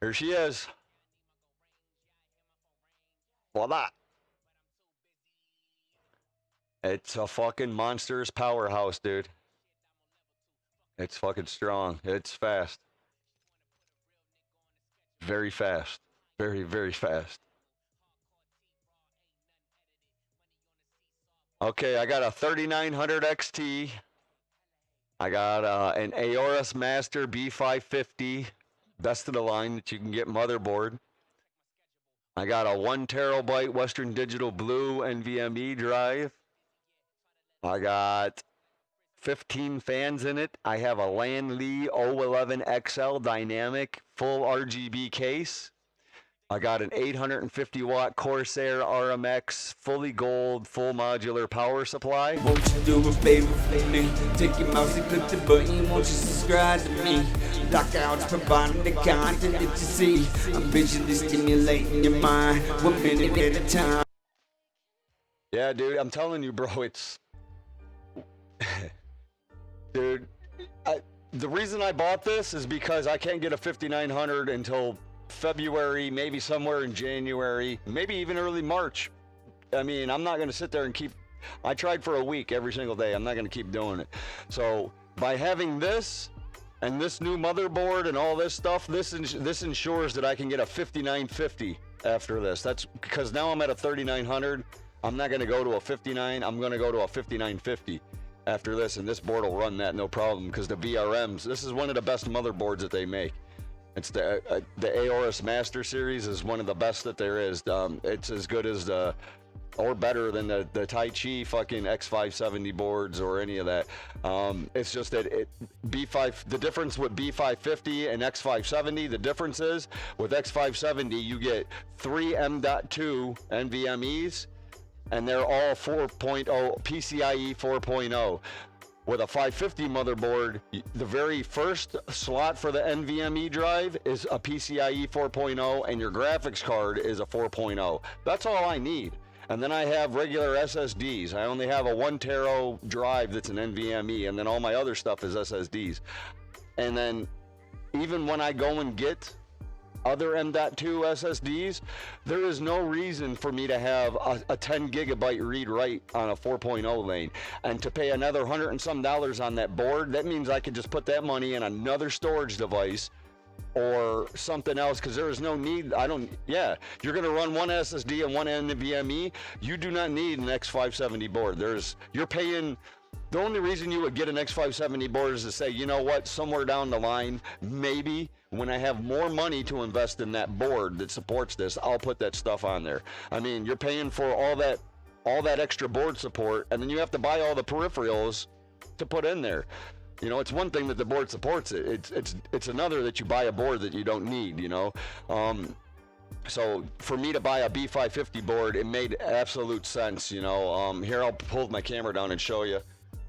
Here she is. Voila. It's a fucking monstrous powerhouse, dude. It's fucking strong. It's fast. Very fast. Very, very fast. Okay, I got a 3900 XT. I got an Aorus Master B550. Best of the line that you can get motherboard. I got a 1 terabyte Western Digital Blue NVMe drive. I got 15 fans in it. I have a Lain 011 XL dynamic full RGB case. I got an 850 watt Corsair RMX fully gold full modular power supply. Won't you do a favor for me? Take your mouse and click the button. Won't you subscribe to me? LockOutz providing the content that you see. I'm visually stimulating your mind 1 minute at a time. Yeah, dude, I'm telling you, bro, it's... Dude, the reason I bought this is because I can't get a 5900 until February, maybe somewhere in January, maybe even early March. I mean, I'm not going to sit there and keep... I tried for a week every single day. I'm not going to keep doing it. So by having this and this new motherboard and all this stuff, this ensures that I can get a 5950 after this. That's because now I'm at a 3900. I'm not going to go to a 59. I'm going to go to a 5950 after this, and this board will run that no problem because the VRMs, this is one of the best motherboards that they make. It's the Aorus Master series is one of the best that there is. It's as good as the, or better than the Tai Chi fucking X570 boards or any of that. It's just that the difference with B550 and X570, the difference is with X570 you get 3 M.2 NVMEs, and they're all 4.0 PCIe 4.0. With a 550 motherboard, the very first slot for the NVMe drive is a PCIe 4.0, and your graphics card is a 4.0. That's all I need. And then I have regular SSDs. I only have a 1 tera drive that's an NVMe, and then all my other stuff is SSDs. And then even when I go and get other M.2 SSDs, there is no reason for me to have a 10 gigabyte read-write on a 4.0 lane. And to pay another $100 and some on that board, that means I could just put that money in another storage device or something else, because there is no need. You're going to run one SSD and one NVMe. You do not need an X570 board. You're paying... The only reason you would get an X570 board is to say, you know what, somewhere down the line, maybe when I have more money to invest in that board that supports this, I'll put that stuff on there. I mean, you're paying for all that extra board support, and then you have to buy all the peripherals to put in there. You know, it's one thing that the board supports it. It's another that you buy a board that you don't need, you know. So for me to buy a B550 board, it made absolute sense, you know. Here, I'll pull my camera down and show you.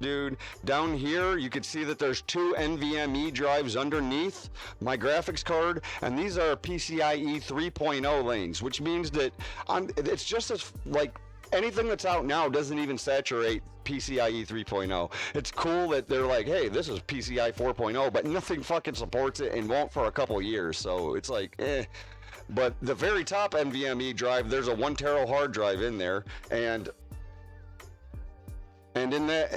Dude, down here you can see that there's 2 NVMe drives underneath my graphics card, and these are PCIe 3.0 lanes, which means that it's just as like anything that's out now doesn't even saturate PCIe 3.0. It's cool that they're like, hey, this is PCIe 4.0, but nothing fucking supports it and won't for a couple years. So it's like, eh. But the very top NVMe drive, there's a 1 tera hard drive in there, and in that,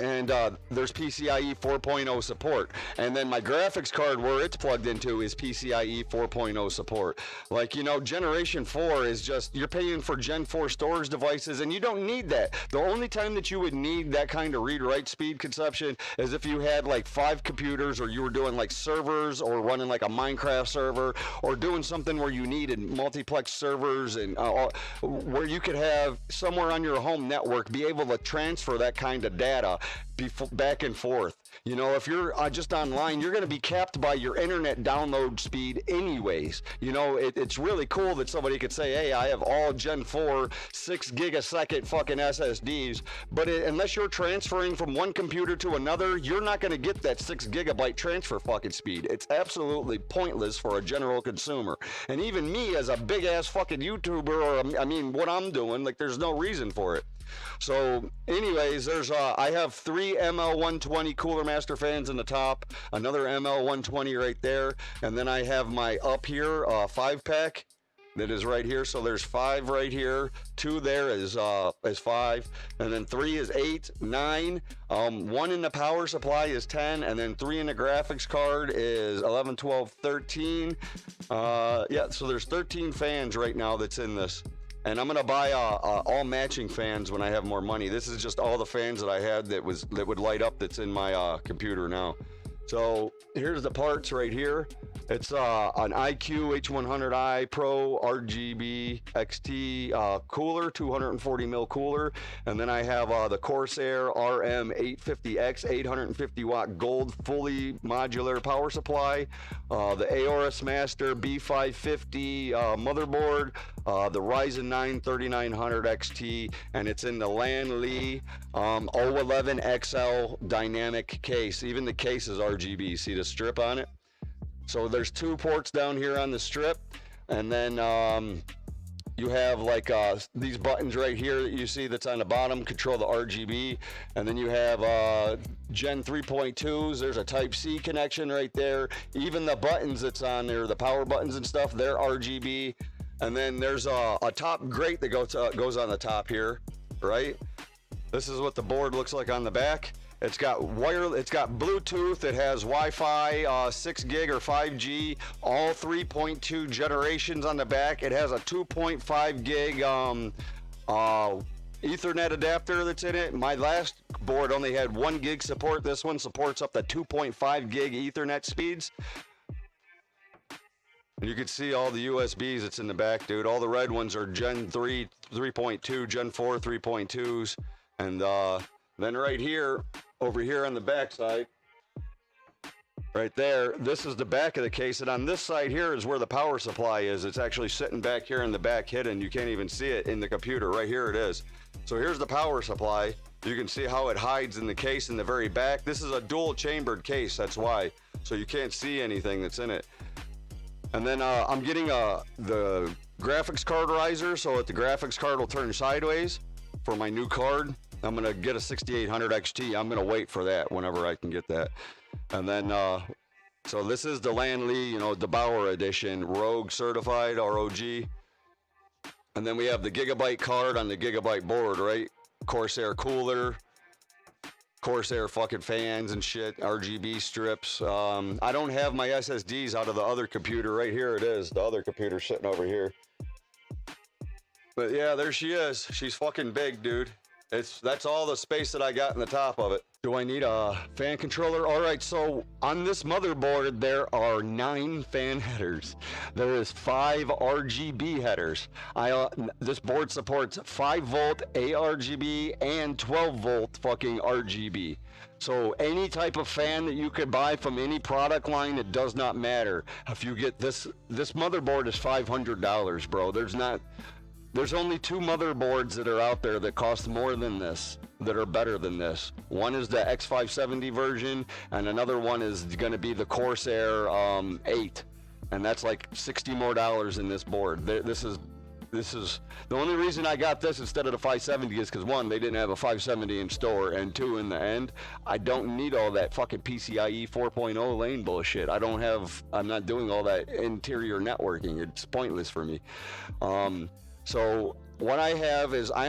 there's PCIe 4.0 support. And then my graphics card, where it's plugged into, is PCIe 4.0 support. Like, you know, Generation 4 is just, you're paying for Gen 4 storage devices, and you don't need that. The only time that you would need that kind of read-write speed consumption is if you had like 5 computers, or you were doing like servers, or running like a Minecraft server, or doing something where you needed multiplex servers, and where you could have somewhere on your home network be able to transfer that kind of data back and forth. You know, if you're just online, you're going to be capped by your internet download speed anyways. You know, it's really cool that somebody could say, hey, I have all Gen 4 6 gigasecond fucking SSDs, but unless you're transferring from one computer to another, you're not going to get that 6 gigabyte transfer fucking speed. It's absolutely pointless for a general consumer. And even me as a big ass fucking YouTuber, or I mean, what I'm doing, like, there's no reason for it. So anyways, I have 3 ML120 Cooler CoolerMaster fans in the top, another ML120 right there, and then I have my up here 5-pack that is right here. So there's 5 right here, 2 there is 5, and then 3 is 8, 9. 1 in the power supply is 10, and then 3 in the graphics card is 11, 12, 13. Yeah, so there's 13 fans right now that's in this. And I'm gonna buy all matching fans when I have more money. This is just all the fans that I had that would light up that's in my computer now. So here's the parts right here. It's an iQ H100i Pro RGB XT cooler, 240 mil cooler, and then I have the Corsair RM850X 850 watt gold fully modular power supply, the Aorus Master B550 motherboard, the Ryzen 9 3900 XT, and it's in the Lain 011 XL dynamic case. Even the case is RGB. See the strip on it? So there's 2 ports down here on the strip, and then you have like these buttons right here that you see that's on the bottom control the RGB, and then you have Gen 3.2s. There's a Type-C connection right there. Even the buttons that's on there, the power buttons and stuff, they're RGB. And then there's a top grate that goes on the top here, right? This is what the board looks like on the back. It's got Bluetooth, it has Wi-Fi, 6 gig or 5G, all 3.2 generations on the back. It has a 2.5 gig Ethernet adapter that's in it. My last board only had 1 gig support. This one supports up to 2.5 gig Ethernet speeds. And you can see all the USBs that's in the back, dude. All the red ones are Gen 3, 3.2, Gen 4, 3.2s. And then right here, over here on the back side, right there, this is the back of the case. And on this side here is where the power supply is. It's actually sitting back here in the back hidden. You can't even see it in the computer. Right here it is. So here's the power supply. You can see how it hides in the case in the very back. This is a dual chambered case, that's why. So you can't see anything that's in it. And then I'm getting the graphics card riser, so that the graphics card will turn sideways for my new card. I'm gonna get a 6800 XT. I'm gonna wait for that whenever I can get that. And then, so this is the Lain, you know, the Bauer edition, Rogue certified, ROG. And then we have the Gigabyte card on the Gigabyte board, right? Corsair cooler, Corsair fucking fans and shit, RGB strips. I don't have my SSDs out of the other computer. Right here it is. The other computer sitting over here. But yeah, there she is. She's fucking big, dude. That's all the space that I got in the top of it. Do I need a fan controller? All right, so on this motherboard, there are 9 fan headers. There is 5 RGB headers. This board supports 5 volt ARGB and 12 volt fucking RGB. So any type of fan that you could buy from any product line, it does not matter. If you get this motherboard is $500, bro. There's only 2 motherboards that are out there that cost more than this, that are better than this. One is the X570 version, and another one is gonna be the Corsair 8. And that's like $60 more in this board. This is the only reason I got this instead of the 570 is because 1, they didn't have a 570 in store, and 2, in the end, I don't need all that fucking PCIe 4.0 Lain bullshit. I'm not doing all that interior networking. It's pointless for me. So what I have is I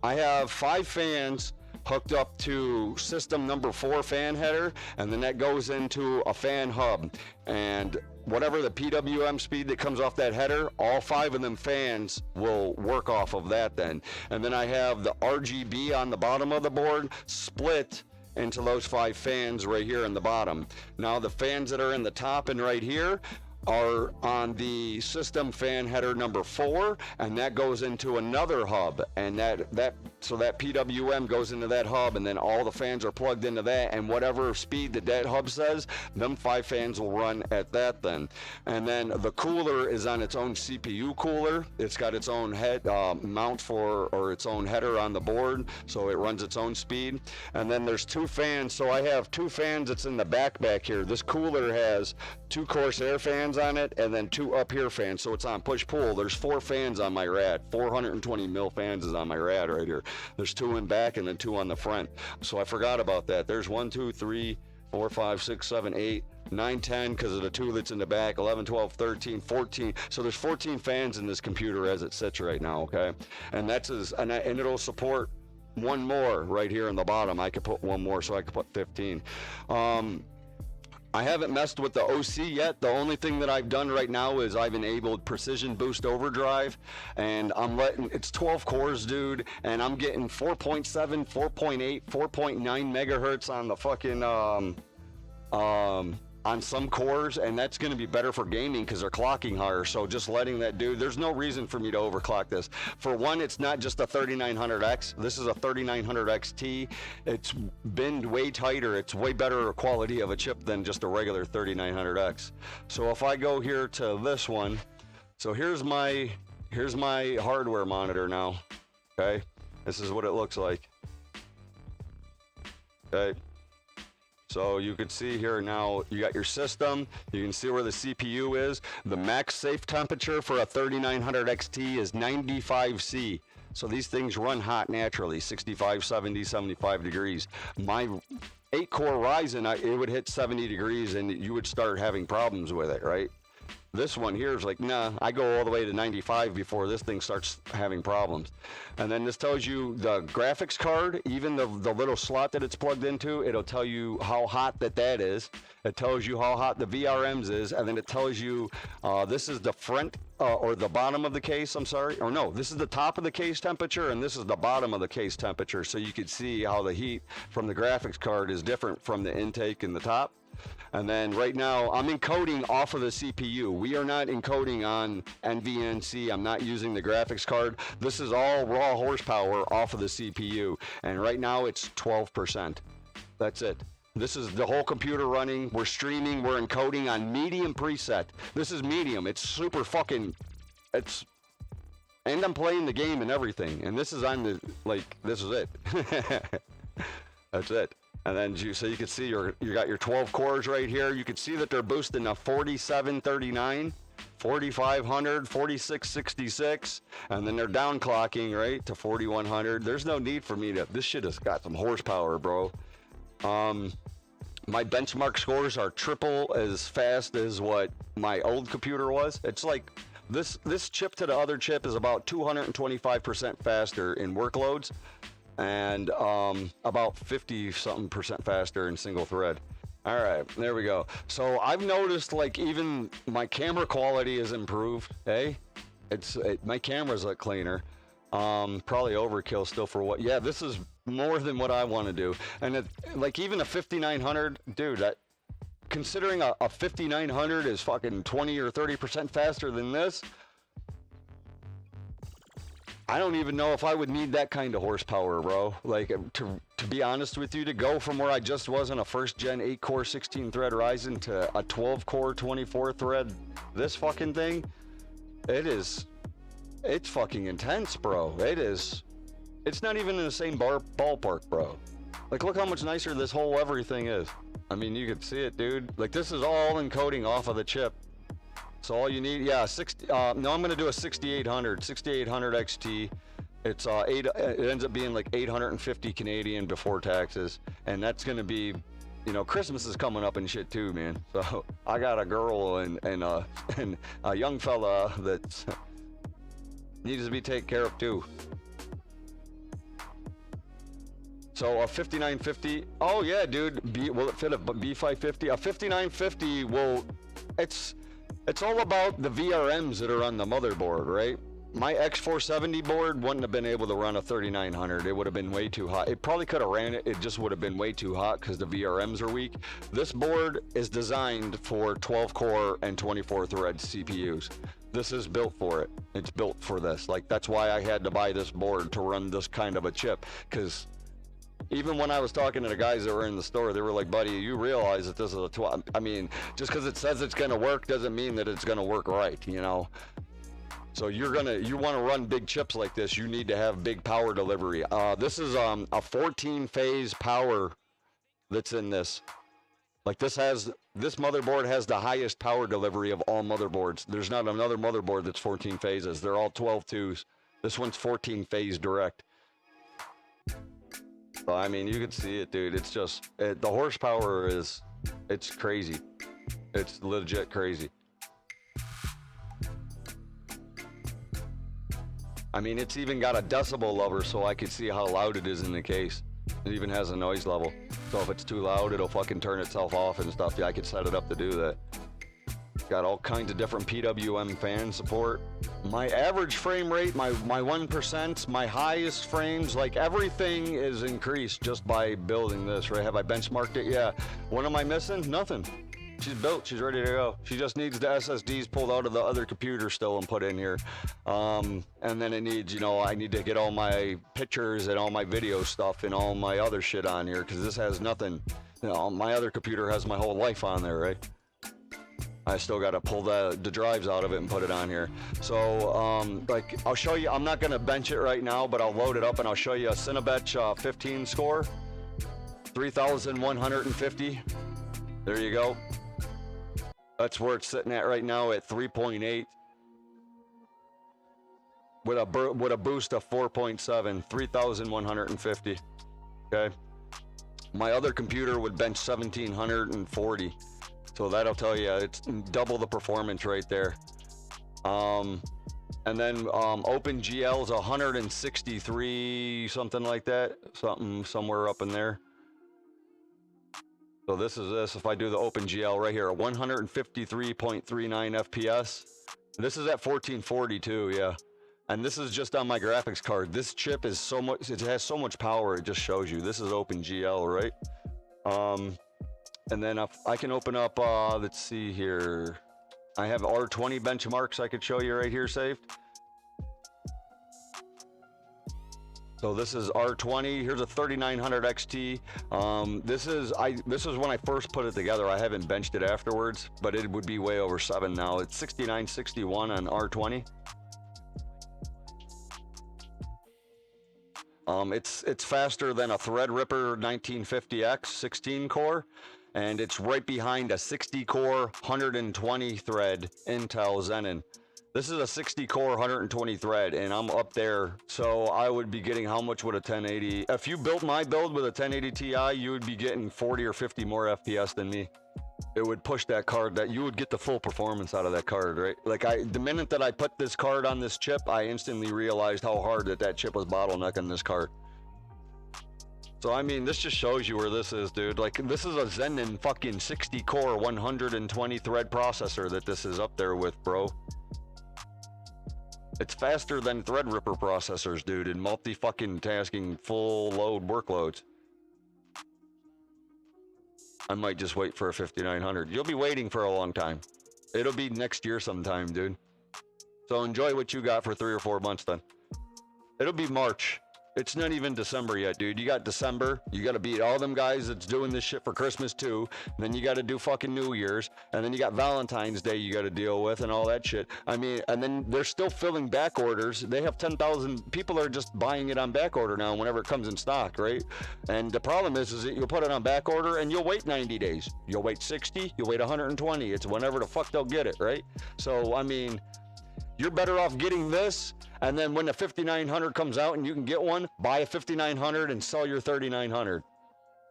have 5 fans hooked up to system number 4 fan header, and then that goes into a fan hub. And whatever the PWM speed that comes off that header, all 5 of them fans will work off of that then. And then I have the RGB on the bottom of the board split into those 5 fans right here in the bottom. Now the fans that are in the top and right here are on the system fan header number 4, and that goes into another hub, and so that PWM goes into that hub, and then all the fans are plugged into that, and whatever speed that hub says, them 5 fans will run at that then. And then the cooler is on its own CPU cooler. It's got its own head mount or its own header on the board, so it runs its own speed. And then there's 2 fans, so I have 2 fans that's in the back here. This cooler has 2 Corsair fans on it, and then 2 up here fans, so it's on push-pull. There's 4 fans on my rad. 420 mil fans is on my rad right here. There's 2 in back and then 2 on the front. So I forgot about that. There's 1, 2, 3, 4, 5, 6, 7, 8, 9, 10 because of the 2 that's in the back, 11, 12, 13, 14. So there's 14 fans in this computer as it sits right now, okay? And that's and it'll support 1 more right here in the bottom. I could put 1 more, so I could put 15. I haven't messed with the OC yet. The only thing that I've done right now is I've enabled precision boost overdrive, and I'm letting, it's 12 cores, dude, and I'm getting 4.7, 4.8, 4.9 megahertz on the fucking, on some cores, and that's going to be better for gaming because they're clocking higher. So just letting that do, there's no reason for me to overclock this. For one, it's not just a 3900X. This is a 3900 XT. It's been way tighter. It's way better quality of a chip than just a regular 3900X. So if I go here to this one, so here's my hardware monitor now. Okay, this is what it looks like. Okay. So you can see here now, you got your system, you can see where the CPU is. The max safe temperature for a 3900 XT is 95C. So these things run hot naturally, 65, 70, 75 degrees. My 8-core Ryzen, it would hit 70 degrees and you would start having problems with it, right? This one here is like, nah, I go all the way to 95 before this thing starts having problems. And then this tells you the graphics card, even the little slot that it's plugged into, it'll tell you how hot that is. It tells you how hot the VRMs is, and then it tells you this is the front or the bottom of the case, I'm sorry. Or no, this is the top of the case temperature, and this is the bottom of the case temperature. So you can see how the heat from the graphics card is different from the intake in the top. And then right now, I'm encoding off of the CPU. We are not encoding on NVNC. I'm not using the graphics card. This is all raw horsepower off of the CPU. And right now, it's 12%. That's it. This is the whole computer running. We're streaming. We're encoding on medium preset. This is medium. It's super fucking... It's... And I'm playing the game and everything. And this is on the... Like, this is it. That's it. And then so you can see you got your 12 cores right here. You can see that they're boosting a 4739, 4500, 4666, and then they're downclocking right to 4100. There's no need for me to. This shit has got some horsepower, bro. My benchmark scores are triple as fast as what my old computer was. It's like this chip to the other chip is about 225% faster in workloads. And about 50-something% faster in single thread. All right, there we go. So I've noticed like even my camera quality has improved. Hey, my camera's like cleaner. Probably overkill still for what? Yeah, this is more than what I want to do. And like even a 5900, dude. Considering a 5900 is fucking 20 or 30% faster than this. I don't even know if I would need that kind of horsepower, bro. Like, to be honest with you, to go from where I just was on a first-gen 8-core 16-thread Ryzen to a 12-core 24-thread, this fucking thing, it's fucking intense, bro. It is. It's not even in the same ballpark, bro. Like, look how much nicer this whole everything is. I mean, you can see it, dude. Like, this is all encoding off of the chip. So all you need, yeah, no, I'm gonna do a 6800 XT. It's it ends up being like 850 Canadian before taxes, and that's gonna be, you know, Christmas is coming up and shit too, man. So I got a girl and a young fella that needs to be taken care of too. So a 5950, oh yeah, dude, will it fit a B550? A 5950 will, it's all about the VRMs that are on the motherboard, right? My X470 board wouldn't have been able to run a 3900. It would have been way too hot. It probably could have ran it. It just would have been way too hot because the VRMs are weak. This board is designed for 12-core and 24-thread CPUs. This is built for it. It's built for this. Like, that's why I had to buy this board to run this kind of a chip, because even when I was talking to the guys that were in the store, they were like, buddy, you realize that this is a 12. I mean, just because it says it's going to work doesn't mean that it's going to work right, you know? So you want to run big chips like this, you need to have big power delivery. This is a 14-phase power that's in this. Like this motherboard has the highest power delivery of all motherboards. There's not another motherboard that's 14 phases. They're all 12 twos. This one's 14 phase direct. So, I mean, you can see it, dude. It's just, the horsepower is, it's crazy. It's legit crazy. I mean, it's even got a decibel lever so I can see how loud it is in the case. It even has a noise level. So if it's too loud, it'll fucking turn itself off and stuff. Yeah, I could set it up to do that. Got all kinds of different PWM fan support. My average frame rate, my 1%, my highest frames, like everything is increased just by building this, right? Have I benchmarked it? Yeah. What am I missing? Nothing. She's built, she's ready to go. She just needs the SSDs pulled out of the other computer still and put in here. And then it needs, you know, I need to get all my pictures and all my video stuff and all my other shit on here, because this has nothing. You know, my other computer has my whole life on there, right? I still got to pull the drives out of it and put it on here. So, like, I'll show you, I'm not going to bench it right now, but I'll load it up and I'll show you a Cinebench 15 score. 3,150. There you go. That's where it's sitting at right now at 3.8. With a boost of 4.7, 3,150. Okay. My other computer would bench 1,740. So that'll tell you it's double the performance right there. And then OpenGL's 163, something like that. Somewhere up in there. So this is this. If I do the OpenGL right here, 153.39 FPS. This is at 1442, yeah. And this is just on my graphics card. This chip is so much, it has so much power, it just shows you. This is OpenGL, right? And then if I can open up, let's see here. I have R20 benchmarks I could show you right here saved. So this is R20. Here's a 3900 XT. This is when I first put it together. I haven't benched it afterwards, but it would be way over 7 now. It's 6961 on R20. It's faster than a Threadripper 1950X 16 core, and it's right behind a 60 core 120 thread Intel Xenon. This is a 60 core 120 thread, and I'm up there. So I would be getting how much would a 1080? If you built my build with a 1080 Ti, you would be getting 40 or 50 more FPS than me. It would push that card, that you would get the full performance out of that card, right? Like the minute that I put this card on this chip, I instantly realized how hard that chip was bottlenecking this card. So I mean, this just shows you where this is, dude. Like, this is a Xenon fucking 60 core 120 thread processor that this is up there with, bro. It's faster than Threadripper processors, dude, in multi-fucking tasking full load workloads. I might just wait for a 5900. You'll be waiting for a long time. It'll be next year sometime, dude. So enjoy what you got for 3 or 4 months then. It'll be March. It's not even December yet, dude. You got December. You got to beat all them guys that's doing this shit for Christmas too. And then you got to do fucking New Year's. And then you got Valentine's Day you got to deal with and all that shit. I mean, and then they're still filling back orders. They have 10,000 people are just buying it on back order now whenever it comes in stock, right? And the problem is that you'll put it on back order and you'll wait 90 days. You'll wait 60. You'll wait 120. It's whenever the fuck they'll get it, right? So, I mean, you're better off getting this. And then when the 5900 comes out and you can get one, buy a 5900 and sell your 3900.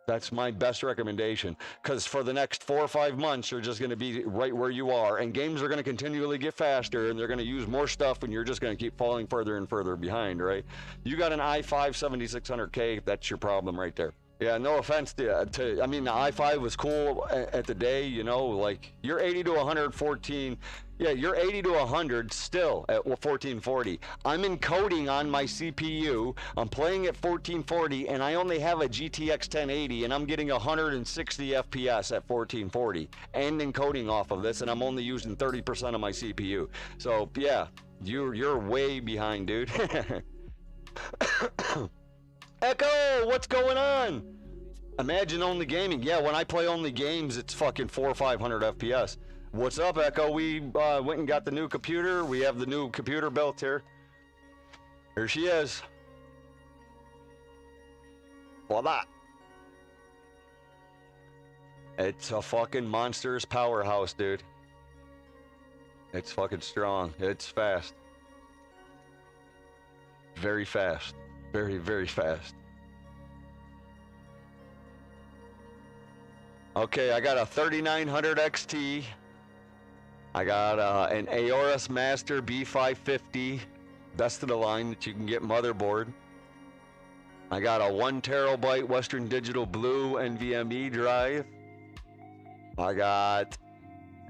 That's my best recommendation. Because for the next 4 or 5 months, you're just going to be right where you are. And games are going to continually get faster and they're going to use more stuff and you're just going to keep falling further and further behind, right? You got an i5 7600K, that's your problem right there. Yeah, no offense to I mean, the i5 was cool at the day, you know, like you're 80 to 114. Yeah, you're 80 to 100 still at 1440. I'm encoding on my CPU. I'm playing at 1440 and I only have a GTX 1080 and I'm getting 160 FPS at 1440 and encoding off of this, and I'm only using 30% of my CPU. So yeah, you're way behind, dude. Echo, what's going on? Imagine only gaming. Yeah, when I play only games, it's fucking 400 or 500 FPS. What's up, Echo? We went and got the new computer. We have the new computer built here. Here she is. Voila. It's a fucking monstrous powerhouse, dude. It's fucking strong. It's fast. Very fast. Very, very fast. Okay, I got a 3900 XT. I got an Aorus Master B550, best of the line that you can get motherboard. I got a 1 terabyte Western Digital Blue NVMe drive. I got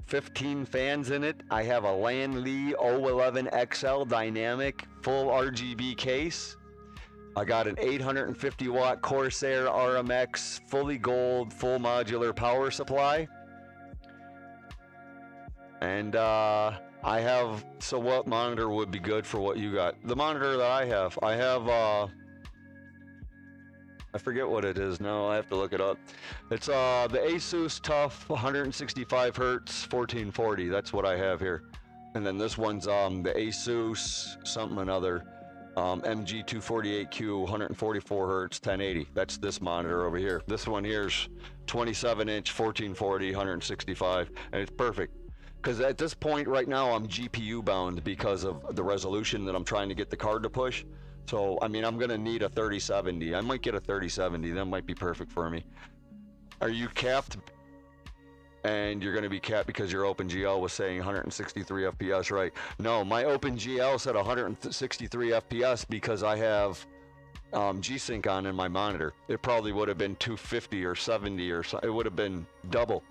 15 fans in it. I have a Lain 011 XL dynamic full RGB case. I got an 850 watt Corsair RMX fully gold full modular power supply. And I have, so what monitor would be good for what you got? The monitor that I have I forget what it is now, I have to look it up. It's the Asus TUF 165 hertz 1440, that's what I have here. And then this one's the Asus something another, MG248Q 144 hertz 1080. That's this monitor over here. This one here's 27 inch 1440 165, and it's perfect. Because at this point right now I'm GPU bound because of the resolution that I'm trying to get the card to push. So, I mean, I'm going to need a 3070. I might get a 3070. That might be perfect for me. Are you capped? And you're going to be capped because your OpenGL was saying 163 FPS, right? No, my OpenGL said 163 FPS because I have G-Sync on in my monitor. It probably would have been 250 or 70 or so. It would have been double.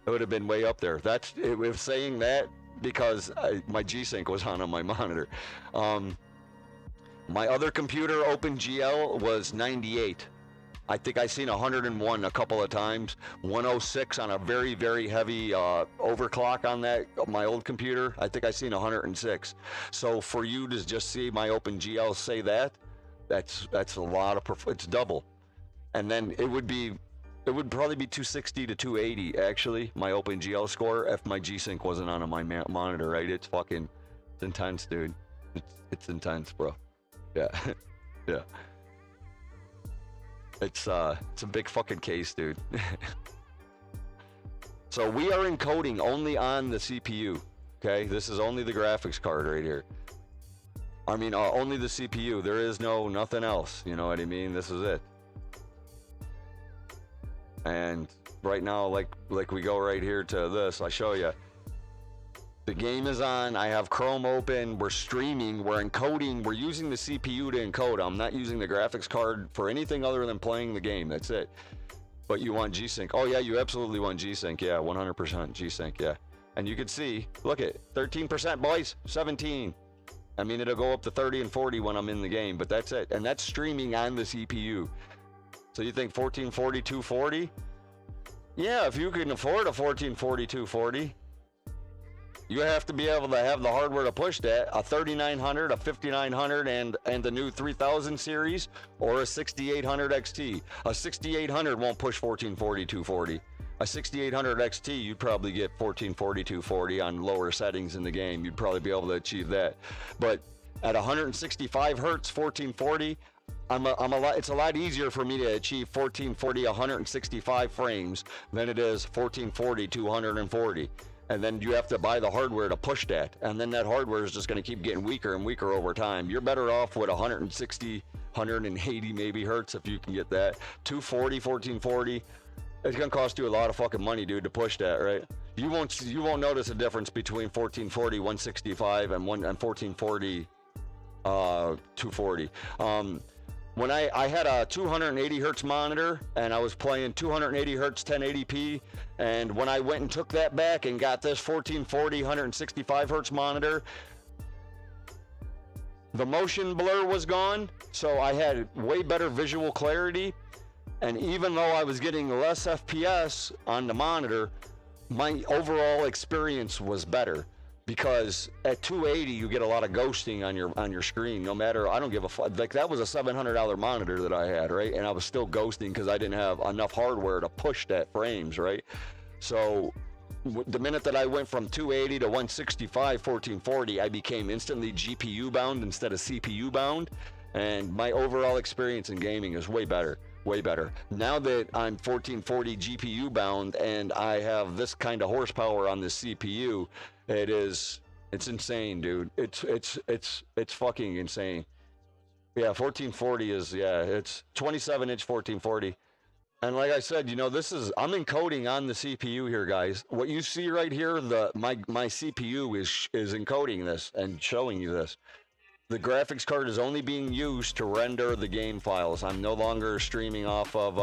It would have been way up there. It was saying that because my G-Sync was on my monitor. My other computer, OpenGL, was 98. I think I seen 101 a couple of times. 106 on a very, very heavy overclock on that, my old computer. I think I seen 106. So for you to just see my OpenGL say that, that's a lot of, it's double. And then it would probably be 260 to 280 actually, my OpenGL score, if my G-Sync wasn't on my monitor, right? It's intense, dude. It's intense, bro. Yeah, yeah. It's a big fucking case, dude. So we are encoding only on the CPU, okay? This is only the graphics card right here. I mean, only the CPU. There is nothing else, you know what I mean? This is it. And right now, like we go right here to this, I show you. The game is on, I have Chrome open, we're streaming, we're encoding, we're using the CPU to encode. I'm not using the graphics card for anything other than playing the game, that's it. But you want G-Sync. Oh yeah, you absolutely want G-Sync, yeah, 100% G-Sync, yeah. And you can see, look at 13% boys, 17. I mean, it'll go up to 30 and 40 when I'm in the game, but that's it. And that's streaming on the CPU. So you think 1440, 240? Yeah, if you can afford a 1440, 240. You have to be able to have the hardware to push that, a 3900, a 5900, and the new 3000 series, or a 6800 XT. A 6800 won't push 1440, 240. A 6800 XT, you'd probably get 1440, 240 on lower settings in the game. You'd probably be able to achieve that. But at 165 hertz, 1440, it's a lot easier for me to achieve 1440, 165 frames than it is 1440, 240. And then you have to buy the hardware to push that. And then that hardware is just going to keep getting weaker and weaker over time. You're better off with 160, 180 maybe hertz if you can get that. 240, 1440. It's going to cost you a lot of fucking money, dude, to push that, right? You won't notice a difference between 1440, 165 and 1440, 240. When I had a 280 hertz monitor and I was playing 280 hertz 1080p, and when I went and took that back and got this 1440 165 hertz monitor, the motion blur was gone, so I had way better visual clarity. And even though I was getting less FPS on the monitor, my overall experience was better. Because at 280 you get a lot of ghosting on your screen. No matter, I don't give a fuck. Like that was a $700 monitor that I had, right? And I was still ghosting because I didn't have enough hardware to push that frames, right? So the minute that I went from 280 to 165 1440, I became instantly GPU bound instead of CPU bound, and my overall experience in gaming is way better. Way better. Now that I'm 1440 GPU bound and I have this kind of horsepower on the CPU, it's insane, dude. It's fucking insane. Yeah, 1440 is, yeah, it's 27 inch 1440. And like I said, you know, I'm encoding on the CPU here, guys. What you see right here, my CPU is encoding this and showing you this. The graphics card is only being used to render the game files. I'm no longer streaming off of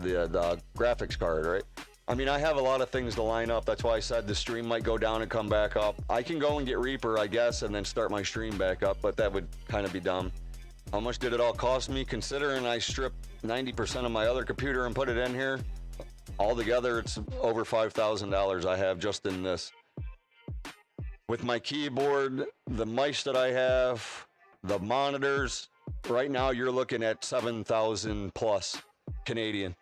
the graphics card, right? I mean, I have a lot of things to line up. That's why I said the stream might go down and come back up. I can go and get Reaper, I guess, and then start my stream back up, but that would kind of be dumb. How much did it all cost me? Considering I stripped 90% of my other computer and put it in here, altogether it's over $5,000 I have just in this. With my keyboard, the mice that I have, the monitors, right now you're looking at 7,000 plus Canadian.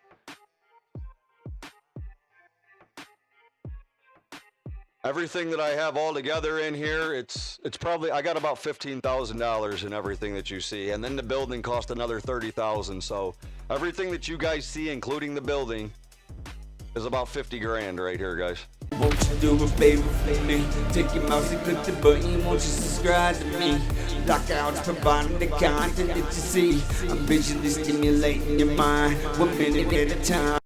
Everything that I have all together in here, it's probably, I got about $15,000 in everything that you see, and then the building cost another $30,000. So everything that you guys see, including the building, is about 50 grand right here, guys. Won't you do a favor for me? Take your mouse and click the button. Won't you subscribe to me? LockOutz providing the content that you see. I'm visually stimulating your mind, 1 minute at a time.